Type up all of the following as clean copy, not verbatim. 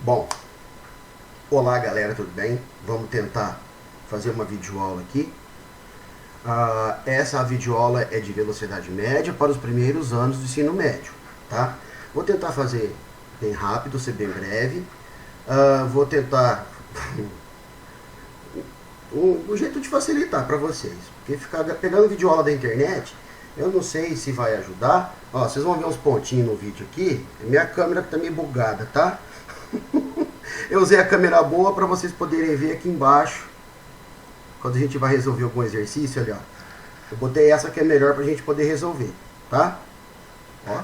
Bom, olá galera, tudo bem? Vamos tentar fazer uma videoaula aqui. Essa videoaula é de velocidade média para os primeiros anos do ensino médio, tá? Vou tentar fazer bem rápido, ser bem breve. Vou tentar um jeito de facilitar para vocês, porque ficar pegando videoaula da internet, eu não sei se vai ajudar. Ó, vocês vão ver uns pontinhos no vídeo aqui. Minha câmera tá meio bugada, tá? Eu usei a câmera boa para vocês poderem ver aqui embaixo quando a gente vai resolver algum exercício ali, ó. Eu botei essa que é melhor pra gente poder resolver, tá? Ó,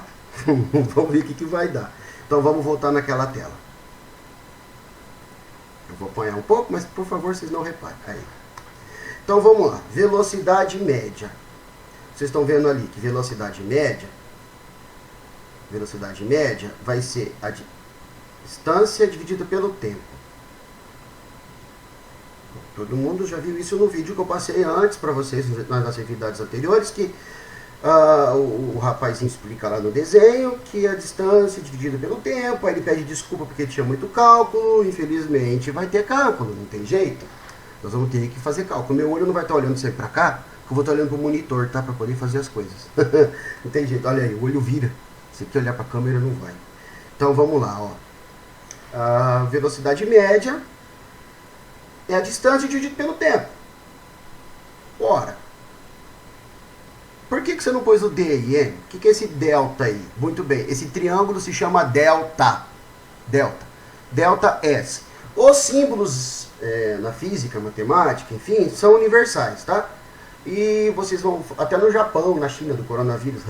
vamos ver o que vai dar. Então vamos voltar naquela tela. Eu vou apanhar um pouco, mas por favor vocês não reparem. Aí. Então vamos lá, velocidade média. Vocês estão vendo ali que velocidade média vai ser a distância dividida pelo tempo. Todo mundo já viu isso no vídeo que eu passei antes para vocês nas atividades anteriores, que o rapazinho explica lá no desenho que a distância dividida pelo tempo, aí ele pede desculpa porque tinha muito cálculo, infelizmente vai ter cálculo, não tem jeito. Nós vamos ter que fazer cálculo. Meu olho não vai estar olhando sempre para cá, porque eu vou estar olhando para o monitor, tá? Para poder fazer as coisas. Não tem jeito, olha aí, o olho vira. Se você olhar para a câmera não vai. Então vamos lá, ó. A velocidade média é a distância dividida pelo tempo. Ora, por que você não pôs o D aí, hein? O que é esse delta aí? Muito bem, esse triângulo se chama delta. Delta S. Os símbolos na física, matemática, enfim, são universais, tá? E vocês vão, até no Japão, na China, do coronavírus,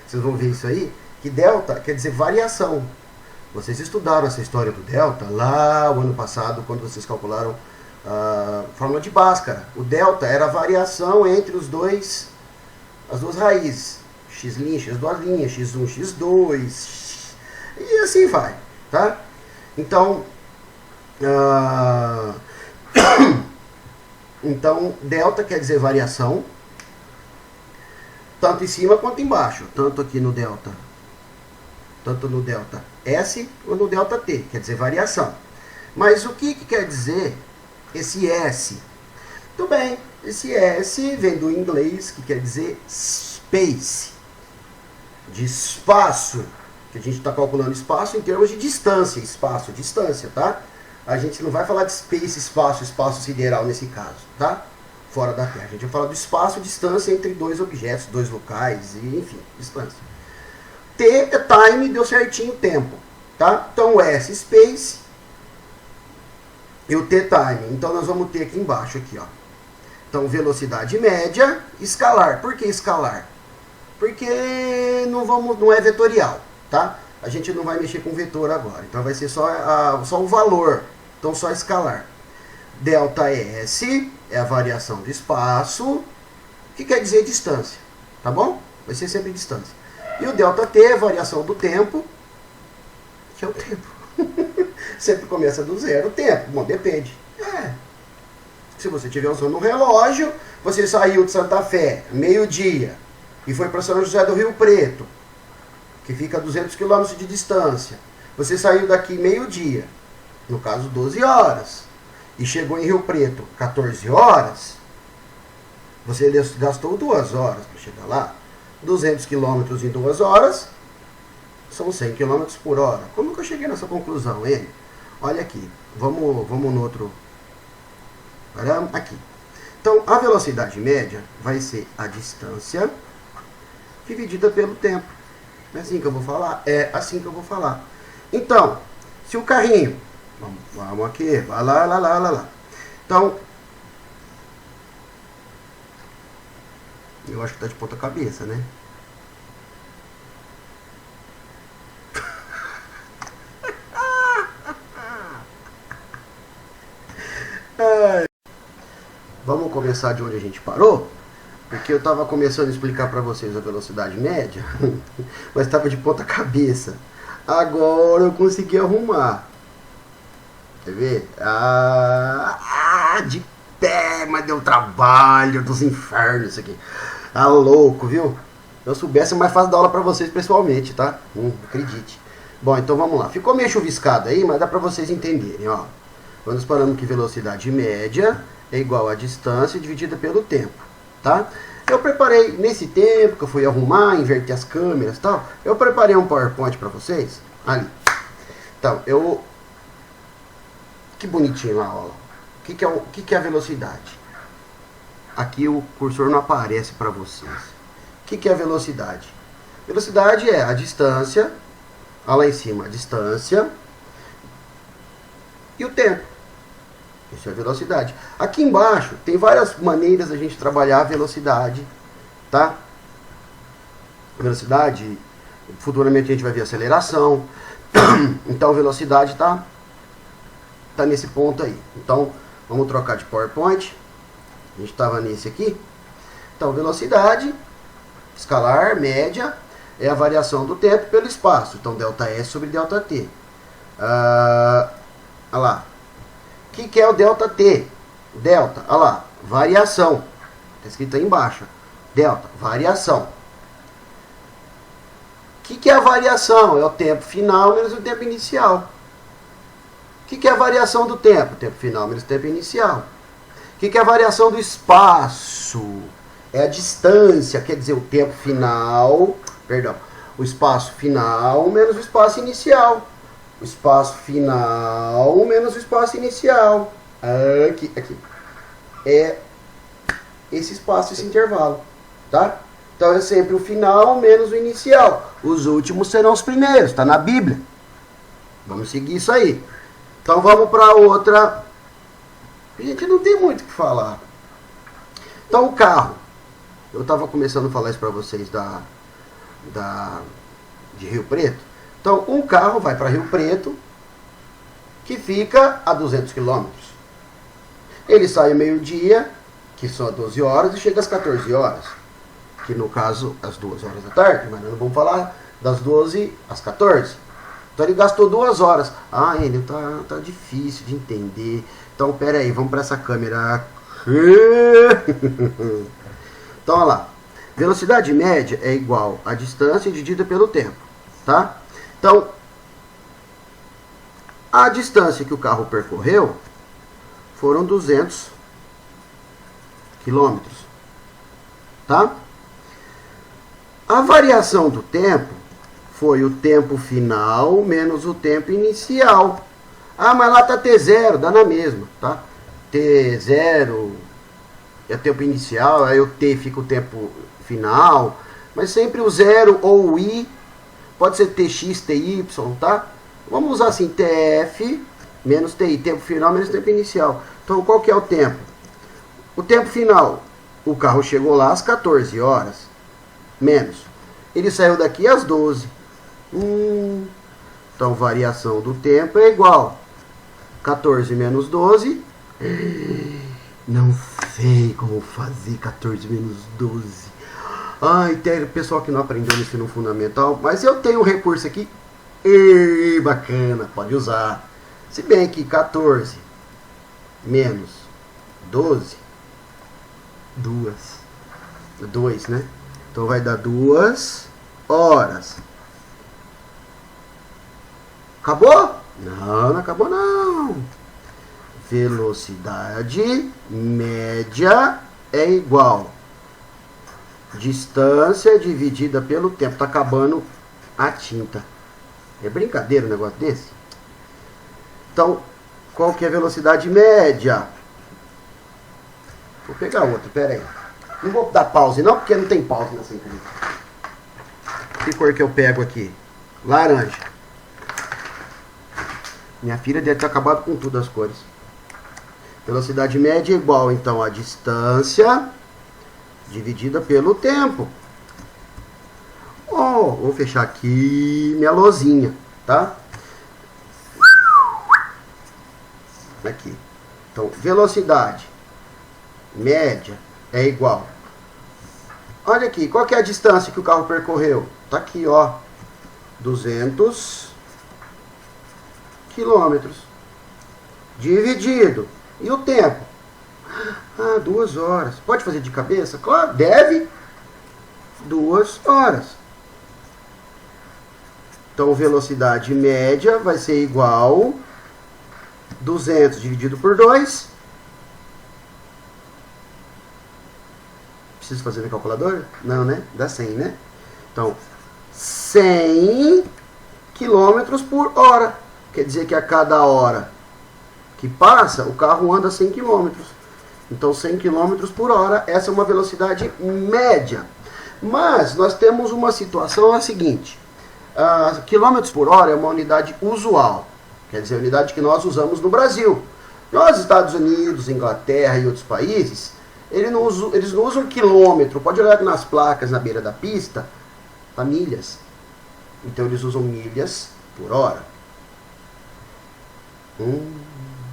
vocês vão ver isso aí, que delta quer dizer variação. Vocês estudaram essa história do delta lá o ano passado, quando vocês calcularam a fórmula de Bhaskara. O delta era a variação entre as duas raízes. X', x2', x1, x2, e assim vai, tá? Então, então, delta quer dizer variação, tanto em cima quanto embaixo, tanto aqui no delta S ou no delta T, quer dizer variação. Mas o que quer dizer esse S? Tudo bem, esse S vem do inglês, que quer dizer space, de espaço, que a gente está calculando espaço em termos de distância, espaço, distância, tá? A gente não vai falar de space, espaço sideral nesse caso, tá? Fora da Terra. A gente vai falar do espaço, distância entre dois objetos, dois locais, e, enfim, distância. T é time, deu certinho o tempo, tá? Então o S, space, e o T, time. Então nós vamos ter aqui embaixo, aqui, ó. Então velocidade média, escalar. Por que escalar? Porque não é vetorial, tá? A gente não vai mexer com vetor agora. Então vai ser só o valor. Então só escalar. Delta S é a variação do espaço, que quer dizer distância, tá bom? Vai ser sempre distância. E o delta T é a variação do tempo, que é o tempo. Sempre começa do zero o tempo. Bom, depende. Se você estiver usando um relógio, você saiu de Santa Fé, meio-dia, e foi para São José do Rio Preto, que fica a 200 km de distância. Você saiu daqui meio-dia, no caso 12 horas, e chegou em Rio Preto 14 horas, você gastou 2 horas para chegar lá. 200 km em 2 horas são 100 km por hora. Como que eu cheguei nessa conclusão, hein? Olha aqui, vamos no outro. Aqui. Então, a velocidade média vai ser a distância dividida pelo tempo. É assim que eu vou falar? É assim que eu vou falar. Então, se o carrinho... Vamos aqui, vai lá. Então, eu acho que tá de ponta cabeça, né? Vamos começar de onde a gente parou? Porque eu estava começando a explicar para vocês a velocidade média, mas estava de ponta cabeça. Agora eu consegui arrumar. Quer ver? De pé, mas deu trabalho dos infernos isso aqui. Louco, viu? Se eu soubesse, é mais fácil dar aula pra vocês pessoalmente, tá? Acredite. Bom, então vamos lá. Ficou meio chuviscado aí, mas dá para vocês entenderem, ó. Nós falamos que velocidade média é igual a distância dividida pelo tempo, tá? Eu preparei, nesse tempo que eu fui arrumar, inverter as câmeras e tal, eu preparei um PowerPoint para vocês, ali. Então, que bonitinho lá, ó. O que é a velocidade? Aqui o cursor não aparece para vocês. O que é a velocidade? Velocidade é a distância, olha lá em cima, a distância e o tempo. Isso é velocidade. Aqui embaixo tem várias maneiras da gente trabalhar a velocidade, tá? Velocidade, futuramente a gente vai ver aceleração. Então velocidade tá nesse ponto aí. Então vamos trocar de PowerPoint. A gente estava nesse aqui. Então velocidade escalar média é a variação do tempo pelo espaço. Então ΔS sobre ΔT. Olha lá. O que é o ΔT? Delta, olha lá, variação. Está escrito aí embaixo. Delta, variação. O que é a variação? É o tempo final menos o tempo inicial. O que é a variação do tempo? Tempo final menos o tempo inicial. O que é a variação do espaço? É a distância, quer dizer, o tempo final, perdão, o espaço final menos o espaço inicial. O espaço final menos o espaço inicial. Aqui. É esse espaço, esse intervalo, tá? Então é sempre o final menos o inicial. Os últimos serão os primeiros, tá na Bíblia. Vamos seguir isso aí. Então vamos para outra. A gente não tem muito o que falar. Então o carro. Eu estava começando a falar isso para vocês de Rio Preto. Então, um carro vai para Rio Preto, que fica a 200 km. Ele sai ao meio-dia, que são 12 horas, e chega às 14 horas. Que no caso, às 2 horas da tarde, mas nós não vamos falar das 12 às 14. Então ele gastou 2 horas. Ah, ele tá difícil de entender. Então, pera aí, vamos para essa câmera. Então, olha lá. Velocidade média é igual a distância dividida pelo tempo, tá? Então, a distância que o carro percorreu foram 200 quilômetros, tá? A variação do tempo foi o tempo final menos o tempo inicial. Ah, mas lá tá T0, dá na mesma, tá? T0 é o tempo inicial, aí o T fica o tempo final, mas sempre o 0 ou o I. Pode ser TX, TY, tá? Vamos usar assim, TF menos TI, tempo final menos tempo inicial. Então, qual que é o tempo? O tempo final, o carro chegou lá às 14 horas, menos. Ele saiu daqui às 12. Então, variação do tempo é igual. 14 menos 12. Não sei como fazer 14 menos 12. Ai, tem pessoal que não aprendeu no ensino fundamental, mas eu tenho um recurso aqui, bacana, pode usar. Se bem que 14 menos 12, 2, né? Então vai dar 2 horas. Acabou? Não acabou não. Velocidade média é igual distância dividida pelo tempo. Tá acabando a tinta. É brincadeira um negócio desse? Então, qual que é a velocidade média? Vou pegar outro, pera aí. Não vou dar pause não, porque não tem pause nessa entrevista. Que cor que eu pego aqui? Laranja. Minha filha deve ter acabado com tudo as cores. Velocidade média é igual, então, a distância dividida pelo tempo. Vou fechar aqui minha lozinha, tá? Aqui. Então, velocidade média é igual. Olha aqui, qual que é a distância que o carro percorreu? Tá aqui, ó. 200 quilômetros. Dividido. E o tempo? 2 horas. Pode fazer de cabeça? Claro, deve. 2 horas. Então, velocidade média vai ser igual 200 dividido por 2. Preciso fazer na calculadora? Não, né? Dá 100, né? Então, 100 km por hora. Quer dizer que a cada hora que passa, o carro anda 100 km. Então, 100 km por hora, essa é uma velocidade média. Mas, nós temos uma situação a seguinte. Quilômetros por hora é uma unidade usual. Quer dizer, a unidade que nós usamos no Brasil. Nos Estados Unidos, Inglaterra e outros países, eles não usam quilômetro. Pode olhar nas placas na beira da pista, tá, milhas. Então, eles usam milhas por hora.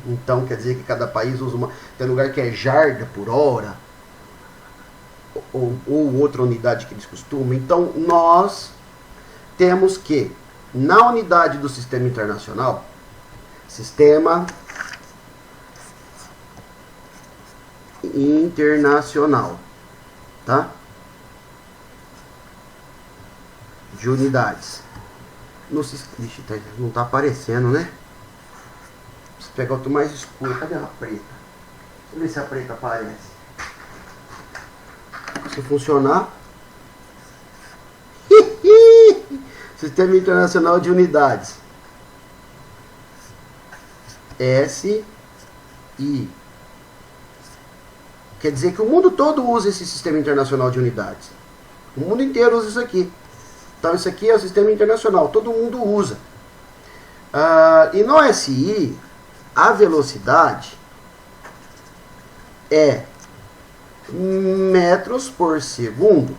Então, quer dizer que cada país usa uma... Tem lugar que é jarda por hora. Ou outra unidade que eles costumam. Então, nós temos que, na unidade do sistema internacional, sistema internacional, tá? De unidades. Ixi, não tá aparecendo, né? Preciso pegar outro mais escuro. Cadê a preta? Deixa eu ver se a preta aparece. Se funcionar. Sistema Internacional de Unidades. SI. Quer dizer que o mundo todo usa esse Sistema Internacional de Unidades. O mundo inteiro usa isso aqui. Então isso aqui é o Sistema Internacional. Todo mundo usa. E no SI, a velocidade é metros por segundo.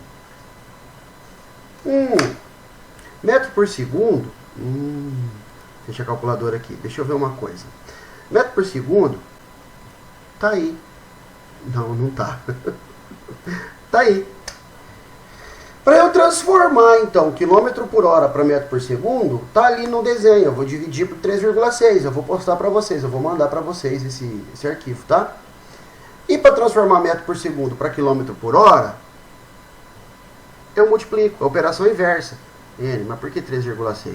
Metro por segundo. Deixa a calculadora aqui. Deixa eu ver uma coisa. Metro por segundo. Tá aí. Não, não tá. Tá aí. Para eu transformar, então, quilômetro por hora para metro por segundo, tá ali no desenho. Eu vou dividir por 3,6. Eu vou postar para vocês. Eu vou mandar para vocês esse arquivo, tá? E para transformar metro por segundo para quilômetro por hora, eu multiplico. A operação inversa. Mas por que 3,6?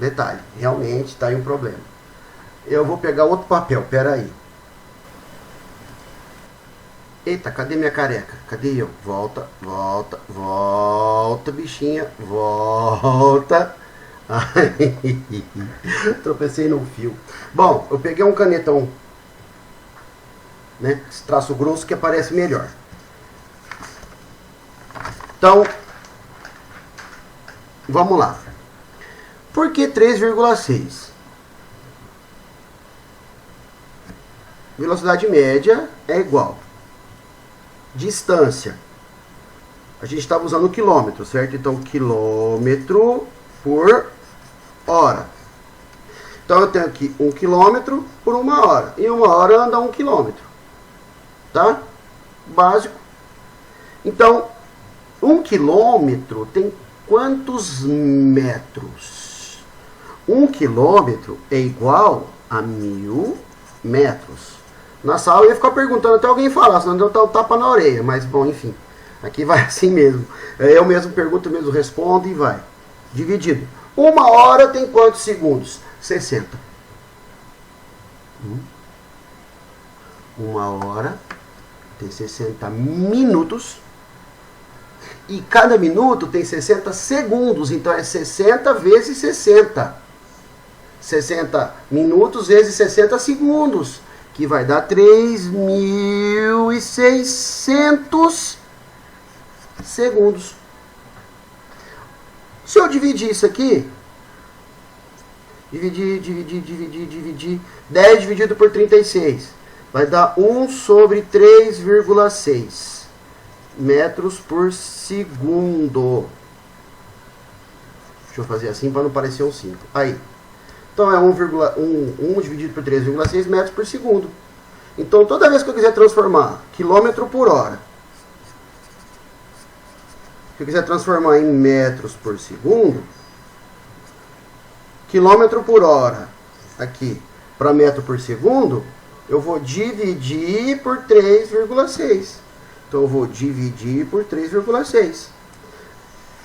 Detalhe. Realmente está aí um problema. Eu vou pegar outro papel. Pera aí. Eita, cadê minha careca? Cadê eu? Volta, volta, volta, bichinha. Volta. Ai, tropecei no fio. Bom, eu peguei um canetão, né? Esse traço grosso que aparece melhor. Então, vamos lá. Por que 3,6? Velocidade média é igual. Distância. A gente estava usando quilômetro, certo? Então, quilômetro por hora. Então, eu tenho aqui 1 quilômetro por 1 hora. E 1 hora anda 1 quilômetro. Tá? Básico. Então, 1 quilômetro tem quantos metros? 1 quilômetro é igual a 1000 metros. Na sala eu ia ficar perguntando até alguém falar, senão eu dar um tapa na orelha. Mas, bom, enfim. Aqui vai assim mesmo. Eu mesmo pergunto, eu mesmo respondo e vai. Dividido. 1 hora tem quantos segundos? 60. 1 hora tem 60 minutos. E cada minuto tem 60 segundos. Então é 60 vezes 60. 60 minutos vezes 60 segundos. Que vai dar 3.600 segundos. Se eu dividir isso aqui, dividir 10 dividido por 36, vai dar 1 sobre 3,6 metros por segundo. Deixa eu fazer assim para não parecer um 5. Aí. Então é 1 dividido por 3,6 metros por segundo. Então toda vez que eu quiser transformar quilômetro por hora, se eu quiser transformar em metros por segundo, quilômetro por hora aqui para metro por segundo, eu vou dividir por 3,6. Então eu vou dividir por 3,6.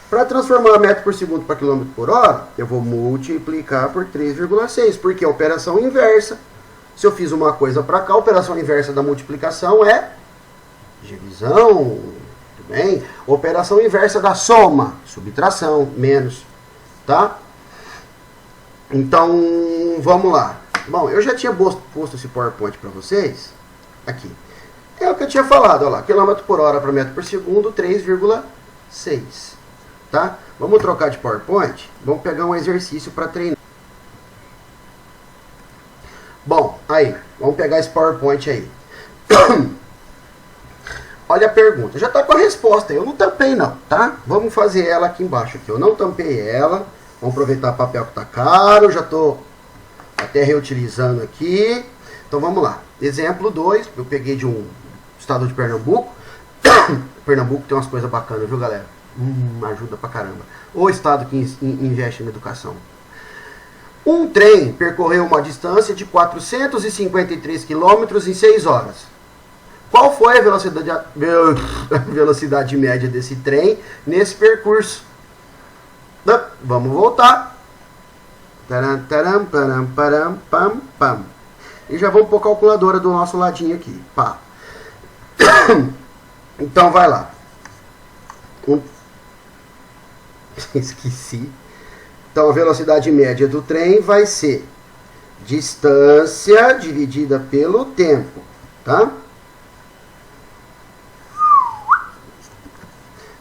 Para transformar metro por segundo para quilômetro por hora, eu vou multiplicar por 3,6, porque é operação inversa. Se eu fiz uma coisa para cá, a operação inversa da multiplicação é divisão, tudo bem? Operação inversa da soma, subtração, menos, tá? Então, vamos lá. Bom, eu já tinha posto esse PowerPoint para vocês, aqui. É o que eu tinha falado, olha lá, quilômetro por hora para metro por segundo, 3,6, tá? Vamos trocar de PowerPoint, vamos pegar um exercício para treinar. Bom, aí, vamos pegar esse PowerPoint aí. Olha a pergunta, já está com a resposta, eu não tampei não, tá? Vamos fazer ela aqui embaixo, aqui. Eu não tampei ela, vamos aproveitar o papel que está caro, já estou até reutilizando aqui. Então vamos lá, exemplo 2, eu peguei de um estado de Pernambuco. Pernambuco tem umas coisas bacanas, viu galera? Ajuda pra caramba. O estado que investe na educação. Um trem percorreu uma distância de 453 km em 6 horas. Qual foi a velocidade média desse trem nesse percurso? Vamos voltar. E já vamos pôr a calculadora do nosso ladinho aqui. Pá. Então vai lá. Esqueci. Então a velocidade média do trem vai ser distância dividida pelo tempo, tá?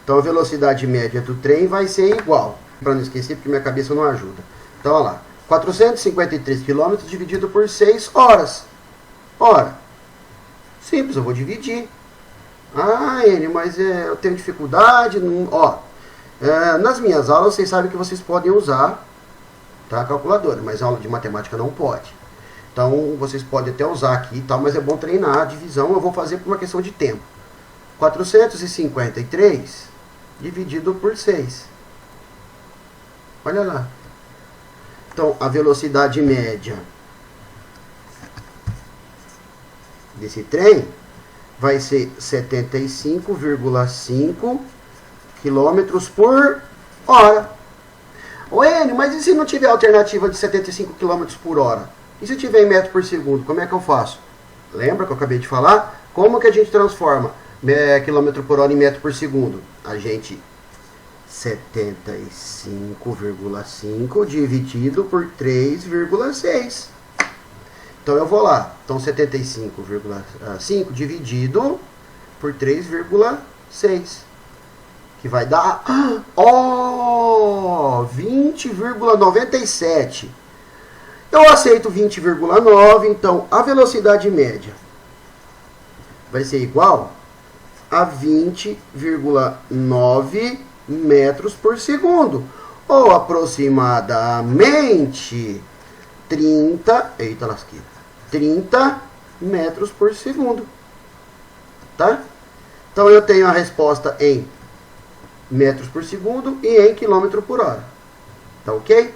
Então a velocidade média do trem vai ser igual, para não esquecer porque minha cabeça não ajuda. Então olha lá, 453 km dividido por 6 horas. Ora, simples, eu vou dividir. Ah, Enio, mas eu tenho dificuldade. Nas minhas aulas vocês sabem que vocês podem usar, tá, a calculadora, mas aula de matemática não pode. Então vocês podem até usar aqui e tal, mas é bom treinar a divisão. Eu vou fazer por uma questão de tempo. 453 dividido por 6. Olha lá. Então a velocidade média desse trem vai ser 75,5 km por hora. Ô Enio, mas e se não tiver alternativa de 75 km por hora? E se tiver em metro por segundo, como é que eu faço? Lembra que eu acabei de falar? Como que a gente transforma quilômetro por hora em metro por segundo? A gente 75,5 dividido por 3,6. Então eu vou lá. Então 75,5 dividido por 3,6. Que vai dar 20,97. Eu aceito 20,9. Então a velocidade média vai ser igual a 20,9 metros por segundo. Ou aproximadamente 30 metros por segundo. Tá? Então eu tenho a resposta em metros por segundo e em quilômetro por hora. Tá ok?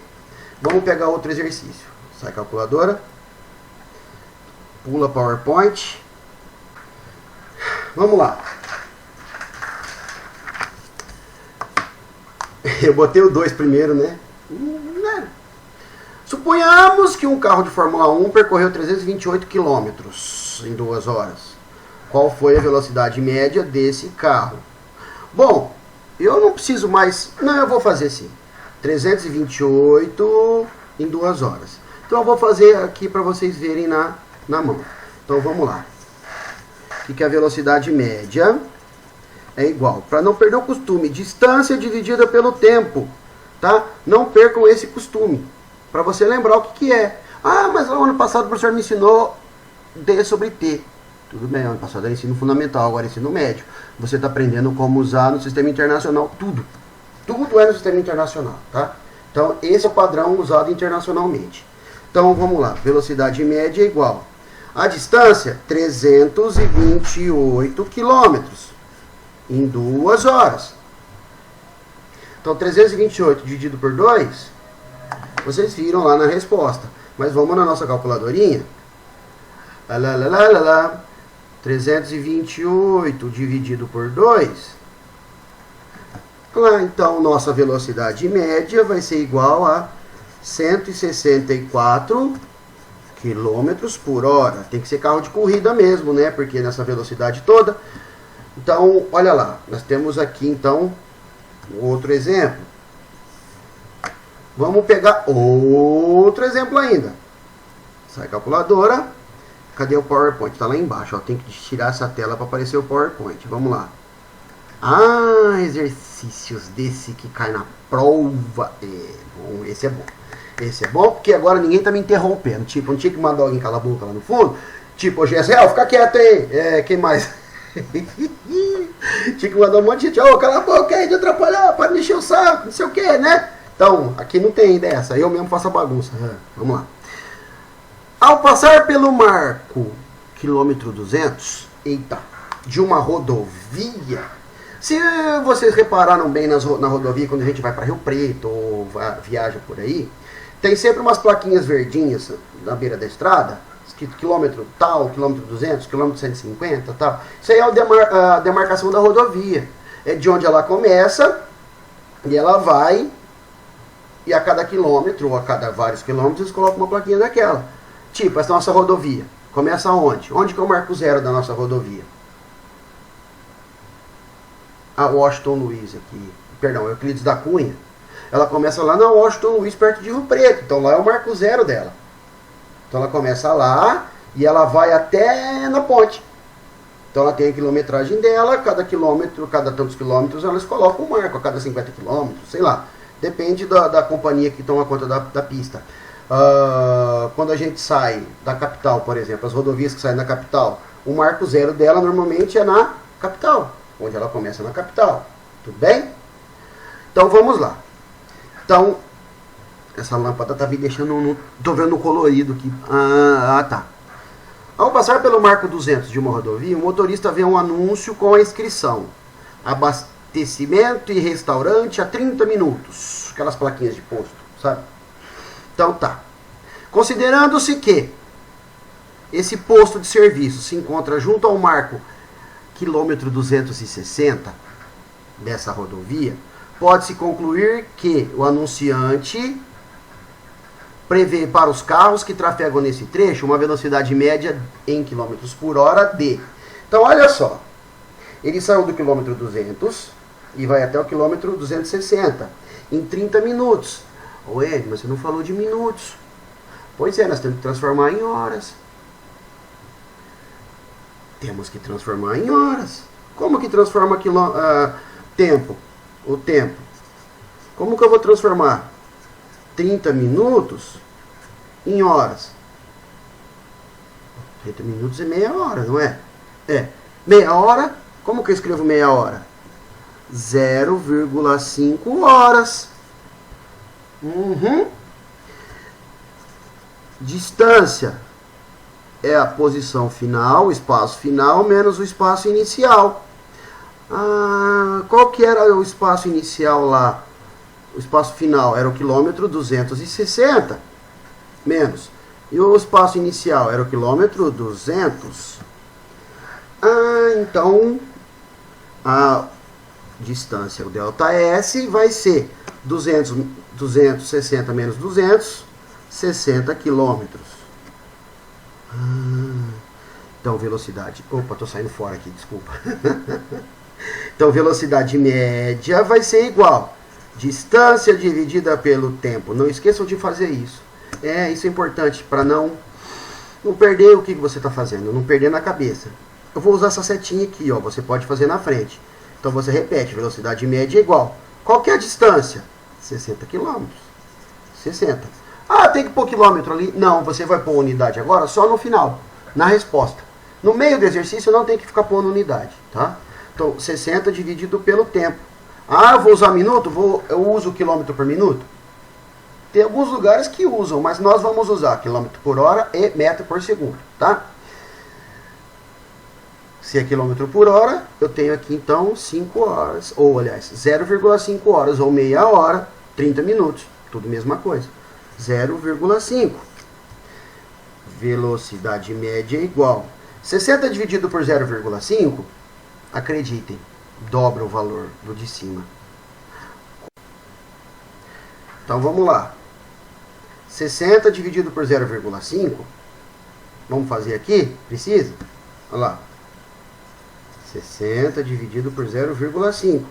Vamos pegar outro exercício. Sai a calculadora. Pula PowerPoint. Vamos lá. Eu botei o 2 primeiro, né? Suponhamos que um carro de Fórmula 1 percorreu 328 km em 2 horas. Qual foi a velocidade média desse carro? Bom, eu não preciso mais... Não, eu vou fazer assim. 328 em 2 horas. Então eu vou fazer aqui para vocês verem na mão. Então vamos lá. O que é a velocidade média? É igual, para não perder o costume, distância dividida pelo tempo, tá? Não percam esse costume, para você lembrar o que é. Ah, mas no ano passado o professor me ensinou D sobre T. Tudo bem, ano passado era ensino fundamental, agora é ensino médio. Você está aprendendo como usar no sistema internacional, tudo. Tudo é no sistema internacional, tá? Então, esse é o padrão usado internacionalmente. Então, vamos lá, velocidade média é igual. A distância, 328 quilômetros. Em 2 horas. Então 328 dividido por 2, vocês viram lá na resposta. Mas vamos na nossa calculadorinha. 328 dividido por 2 Então, nossa velocidade média vai ser igual a 164 quilômetros por hora. Tem que ser carro de corrida mesmo, né? Porque nessa velocidade toda. Então, olha lá. Nós temos aqui, então, outro exemplo. Vamos pegar outro exemplo ainda. Sai a calculadora. Cadê o PowerPoint? Está lá embaixo. Ó. Tem que tirar essa tela para aparecer o PowerPoint. Vamos lá. Exercícios desse que cai na prova. Bom, esse é bom. Esse é bom porque agora ninguém tá me interrompendo. Tipo, não tinha que mandar alguém calar a boca lá no fundo. Tipo, Gessel, fica quieto aí. Quem mais? Tinha que mandar um monte de gente. Cala a boca aí de atrapalhar, para mexer o saco, não sei o que, né? Então, aqui não tem dessa. Eu mesmo faço a bagunça. Vamos lá. Ao passar pelo marco quilômetro 200, de uma rodovia. Se vocês repararam bem na rodovia, quando a gente vai para Rio Preto ou viaja por aí, tem sempre umas plaquinhas verdinhas na beira da estrada, escrito quilômetro tal, quilômetro 200, quilômetro 150, tal. Isso aí é a demarcação da rodovia. É de onde ela começa e ela vai, e a cada quilômetro, ou a cada vários quilômetros, eles colocam uma plaquinha daquela. Tipo, essa nossa rodovia. Começa onde? Onde que é o marco zero da nossa rodovia? A Washington Luiz aqui. Perdão, Euclides da Cunha. Ela começa lá na Washington Luiz, perto de Rio Preto. Então lá é o marco zero dela. Então ela começa lá e ela vai até na ponte. Então ela tem a quilometragem dela, cada quilômetro, cada tantos quilômetros, elas colocam um marco, a cada 50 quilômetros, sei lá. Depende da companhia que toma conta da pista. Quando a gente sai da capital, por exemplo, as rodovias que saem da capital, o marco zero dela normalmente é na capital, onde ela começa na capital. Tudo bem? Então vamos lá. Então, essa lâmpada tá me deixando, tô vendo colorido aqui. Tá. Ao passar pelo marco 200 de uma rodovia, o motorista vê um anúncio com a inscrição: abastecimento e restaurante a 30 minutos. Aquelas plaquinhas de posto, sabe? Então tá. Considerando-se que esse posto de serviço se encontra junto ao marco quilômetro 260 dessa rodovia, pode-se concluir que o anunciante prevê para os carros que trafegam nesse trecho uma velocidade média em km por hora de... Então, olha só. Ele saiu do quilômetro 200 e vai até o quilômetro 260 em 30 minutos. Ed, mas você não falou de minutos. Pois é, nós temos que transformar em horas. Temos que transformar em horas. Como que transforma tempo? O tempo. Como que eu vou transformar 30 minutos em horas? 30 minutos é meia hora, não é? Meia hora, como que eu escrevo meia hora? 0,5 horas. Distância é a posição final, o espaço final, menos o espaço inicial. Qual que era o espaço inicial lá? O espaço final era o quilômetro 260, menos. E o espaço inicial era o quilômetro 200. Então, a distância, o ΔS, vai ser 260 menos 200, 60 quilômetros. Então, velocidade... Opa, tô saindo fora aqui, desculpa. Então, velocidade média vai ser igual. Distância dividida pelo tempo. Não esqueçam de fazer isso. Isso é importante para não perder o que você está fazendo. Não perder na cabeça. Eu vou usar essa setinha aqui, ó. Você pode fazer na frente. Então, você repete. Velocidade média é igual. Qual que é a distância? 60 km. 60. Tem que pôr quilômetro ali. Não, você vai pôr unidade agora só no final. Na resposta. No meio do exercício não tem que ficar pondo unidade, tá? Então, 60 dividido pelo tempo. Eu vou usar minuto? Eu uso quilômetro por minuto? Tem alguns lugares que usam, mas nós vamos usar quilômetro por hora e metro por segundo, tá? Se é quilômetro por hora, eu tenho aqui então 5 horas, ou aliás, 0,5 horas, ou meia hora, 30 minutos. Tudo mesma coisa. 0,5. Velocidade média é igual. 60 dividido por 0,5, acreditem, dobra o valor do de cima. Então vamos lá. 60 dividido por 0,5. Vamos fazer aqui? Precisa? Olha lá. 60 dividido por 0,5.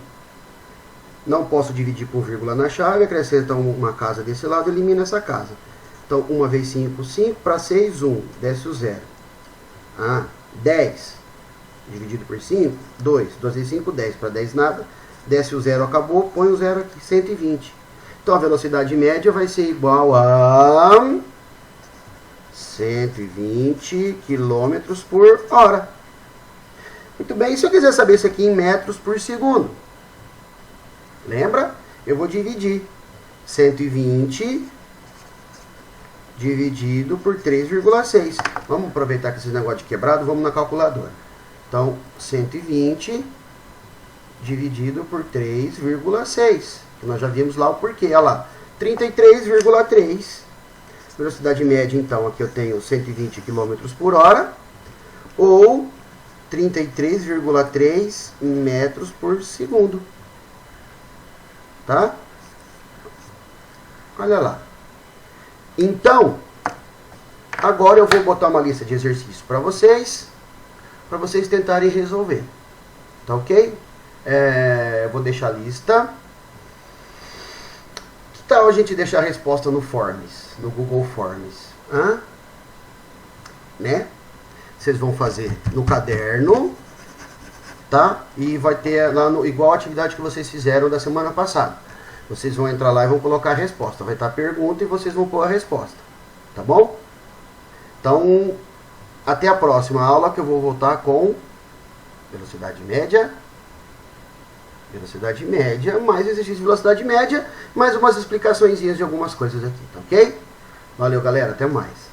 Não posso dividir por vírgula na chave. Acrescenta uma casa desse lado, elimina essa casa. Então 1 vezes 5, 5. Para 6, 1. Desce o 0. 10 dividido por 5, 2. 2 vezes 5, 10. Para 10 nada. Desce o 0, acabou. Põe o 0 aqui, 120. Então a velocidade média vai ser igual a 120 km por hora. Muito bem, e se eu quiser saber isso aqui em metros por segundo? Lembra? Eu vou dividir 120 dividido por 3,6. Vamos aproveitar que esse negócio de quebrado, vamos na calculadora. Então, 120 dividido por 3,6. Nós já vimos lá o porquê. Olha lá, 33,3. Velocidade média, então, aqui eu tenho 120 km por hora. Ou 33,3 metros por segundo. Tá? Olha lá. Então, agora eu vou botar uma lista de exercícios para vocês tentarem resolver. Tá ok? Eu vou deixar a lista. Que tal a gente deixar a resposta no Forms, no Google Forms? Né? Vocês vão fazer no caderno, tá? E vai ter lá igual a atividade que vocês fizeram da semana passada. Vocês vão entrar lá e vão colocar a resposta. Vai estar a pergunta e vocês vão pôr a resposta. Tá bom? Então, até a próxima aula, que eu vou voltar com velocidade média, mais exercício de velocidade média, mais umas explicações de algumas coisas aqui, tá ok? Valeu, galera, até mais.